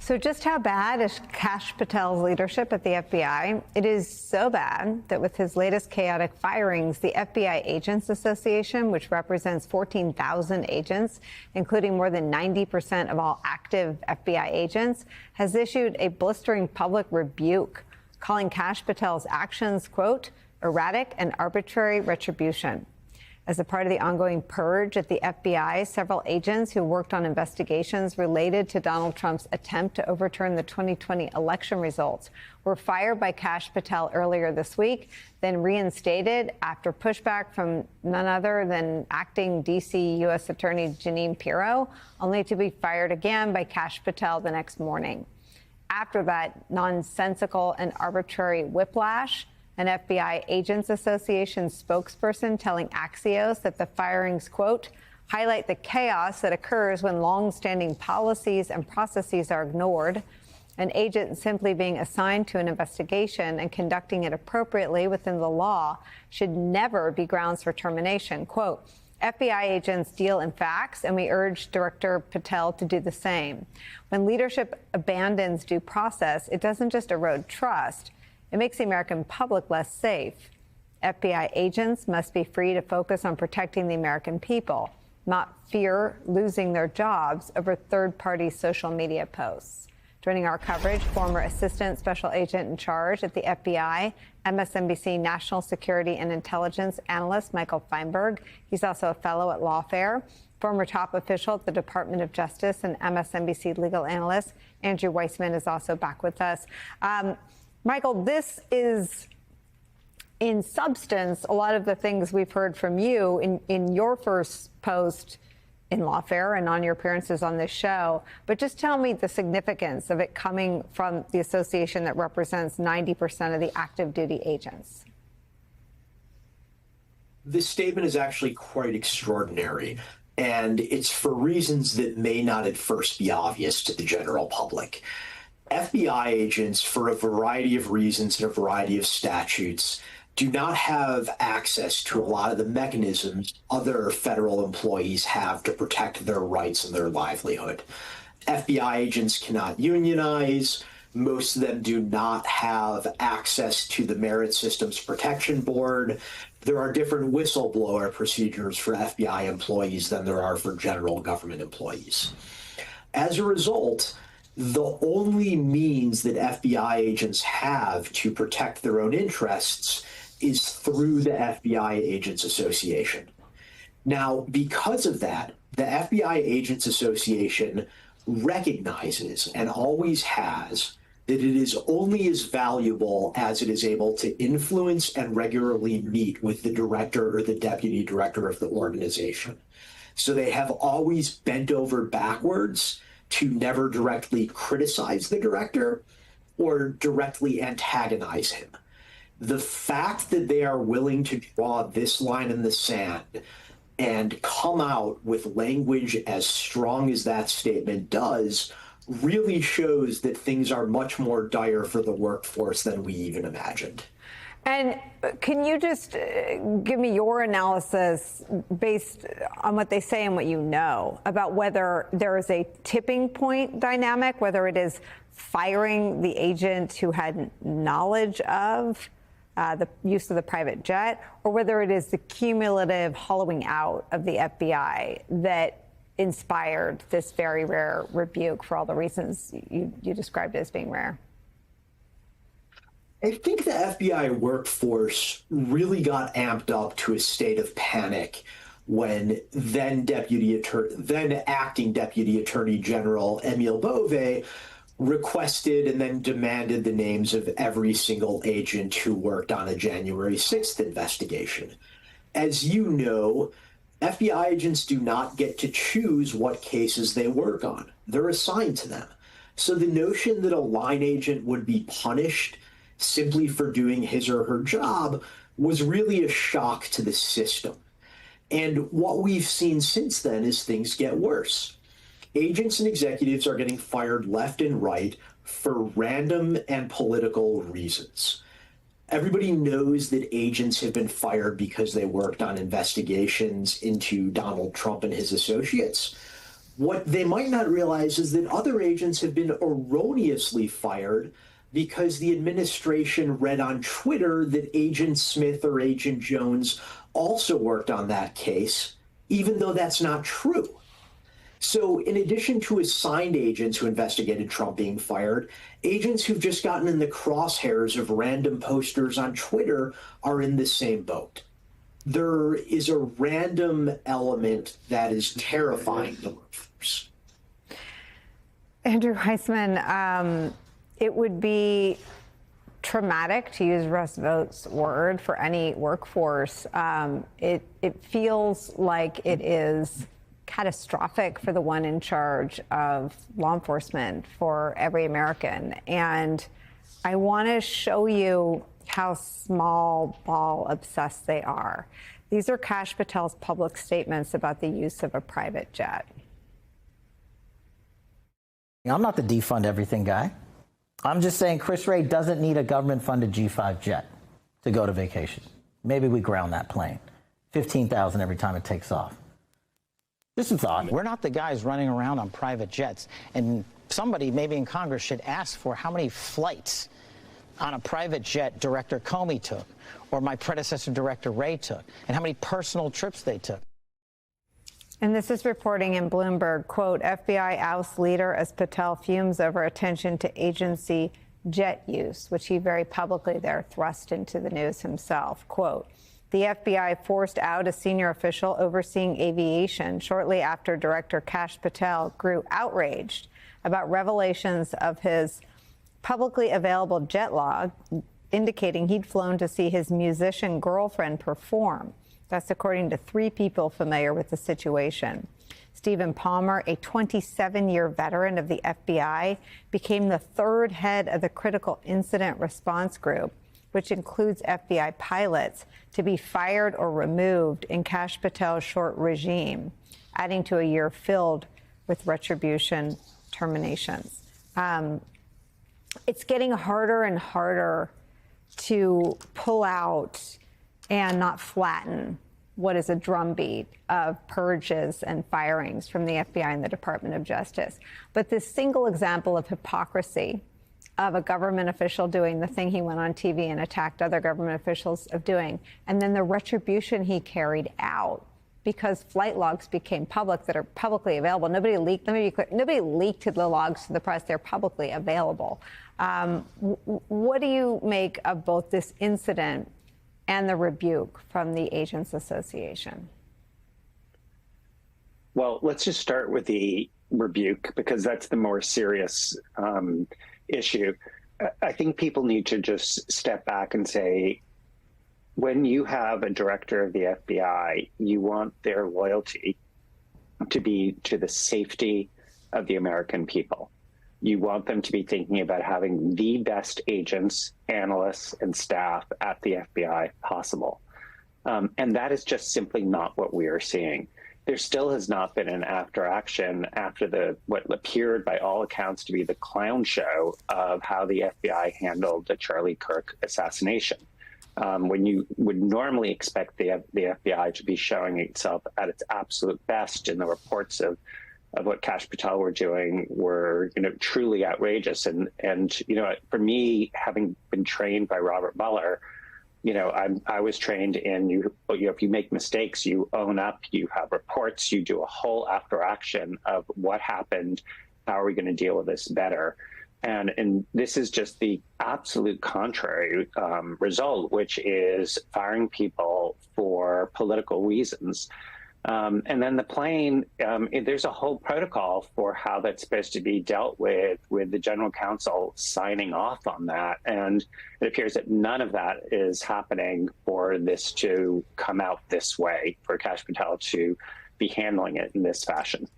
So just how bad is Kash Patel's leadership at the FBI? It is so bad that with his latest chaotic firings, the FBI Agents Association, which represents 14,000 agents, including more than 90% of all active FBI agents, has issued a blistering public rebuke, calling Kash Patel's actions, quote, erratic and arbitrary retribution. As a part of the ongoing purge at the FBI, several agents who worked on investigations related to Donald Trump's attempt to overturn the 2020 election results were fired by Kash Patel earlier this week, then reinstated after pushback from none other than acting D.C. U.S. Attorney Jeanine Pirro, only to be fired again by Kash Patel the next morning. After that nonsensical and arbitrary whiplash, an FBI Agents Association spokesperson telling Axios that the firings, quote, highlight the chaos that occurs when longstanding policies and processes are ignored. An agent simply being assigned to an investigation and conducting it appropriately within the law should never be grounds for termination. Quote, FBI agents deal in facts, and we urge Director Patel to do the same. When leadership abandons due process, it doesn't just erode trust. It makes the American public less safe. FBI agents must be free to focus on protecting the American people, not fear losing their jobs over third-party social media posts. Joining our coverage, former Assistant Special Agent in Charge at the FBI, MSNBC National Security and Intelligence Analyst Michael Feinberg. He's also a fellow at Lawfare. Former top official at the Department of Justice and MSNBC legal analyst Andrew Weissman is also back with us. Michael, this is, in substance, a lot of the things we've heard from you in your first post in Lawfare and on your appearances on this show. But just tell me the significance of it coming from the association that represents 90% of the active duty agents. This statement is actually quite extraordinary, and it's for reasons that may not at first be obvious to the general public. FBI agents, for a variety of reasons and a variety of statutes, do not have access to a lot of the mechanisms other federal employees have to protect their rights and their livelihood. FBI agents cannot unionize. Most of them do not have access to the Merit Systems Protection Board. There are different whistleblower procedures for FBI employees than there are for general government employees. As a result, the only means that FBI agents have to protect their own interests is through the FBI Agents Association. Now, because of that, the FBI Agents Association recognizes and always has that it is only as valuable as it is able to influence and regularly meet with the director or the deputy director of the organization. So they have always bent over backwards to never directly criticize the director or directly antagonize him. The fact that they are willing to draw this line in the sand and come out with language as strong as that statement does really shows that things are much more dire for the workforce than we even imagined. And can you just give me your analysis based on what they say and what you know about whether there is a tipping point dynamic, whether it is firing the agent who had knowledge of the use of the private jet, or whether it is the cumulative hollowing out of the FBI that inspired this very rare rebuke for all the reasons you described as being rare? I think the FBI workforce really got amped up to a state of panic when then acting Deputy Attorney General Emil Bove requested and then demanded the names of every single agent who worked on a January 6th investigation. As you know, FBI agents do not get to choose what cases they work on. They're assigned to them. So the notion that a line agent would be punished simply for doing his or her job was really a shock to the system. And what we've seen since then is things get worse. Agents and executives are getting fired left and right for random and political reasons. Everybody knows that agents have been fired because they worked on investigations into Donald Trump and his associates. What they might not realize is that other agents have been erroneously fired because the administration read on Twitter that Agent Smith or Agent Jones also worked on that case, even though that's not true. So in addition to assigned agents who investigated Trump being fired, agents who've just gotten in the crosshairs of random posters on Twitter are in the same boat. There is a random element that is terrifying the workforce. Andrew Weissmann, it would be traumatic, to use Russ Vogt's word, for any workforce. It feels like it is catastrophic for the one in charge of law enforcement, for every American. And I want to show you how small ball obsessed they are. These are Kash Patel's public statements about the use of a private jet. I'm not the defund everything guy. I'm just saying Chris Wray doesn't need a government-funded G5 jet to go to vacation. Maybe we ground that plane. $15,000 every time it takes off. Just a thought. We're not the guys running around on private jets. And somebody maybe in Congress should ask for how many flights on a private jet Director Comey took, or my predecessor Director Wray took, and how many personal trips they took. And this is reporting in Bloomberg, quote, FBI ousts leader as Patel fumes over attention to agency jet use, which he very publicly there thrust into the news himself. Quote, the FBI forced out a senior official overseeing aviation shortly after Director Kash Patel grew outraged about revelations of his publicly available jet log indicating he'd flown to see his musician girlfriend perform. That's according to 3 people familiar with the situation. Stephen Palmer, a 27-year veteran of the FBI, became the 3rd head of the Critical Incident Response Group, which includes FBI pilots, to be fired or removed in Kash Patel's short regime, adding to a year filled with retribution terminations. It's getting harder and harder to pull out and not flatten what is a drumbeat of purges and firings from the FBI and the Department of Justice. But this single example of hypocrisy of a government official doing the thing he went on TV and attacked other government officials of doing, and then the retribution he carried out because flight logs became public that are publicly available. Nobody leaked. Let me be clear. Nobody leaked the logs to the press. They're publicly available. What do you make of both this incident and the rebuke from the Agents Association? Well, let's just start with the rebuke, because that's the more serious issue. I think people need to just step back and say, when you have a director of the FBI, you want their loyalty to be to the safety of the American people. You want them to be thinking about having the best agents, analysts, and staff at the FBI possible. And that is just simply not what we are seeing. There still has not been an after action after what appeared by all accounts to be the clown show of how the FBI handled the Charlie Kirk assassination. When you would normally expect the FBI to be showing itself at its absolute best, and the reports of what Kash Patel were doing were, truly outrageous. And for me, having been trained by Robert Mueller, I was trained in if you make mistakes, you own up, you have reports, you do a whole after action of what happened, how are we going to deal with this better. And this is just the absolute contrary result, which is firing people for political reasons. And then the plane, there's a whole protocol for how that's supposed to be dealt with the general counsel signing off on that. And it appears that none of that is happening for this to come out this way, for Kash Patel to be handling it in this fashion.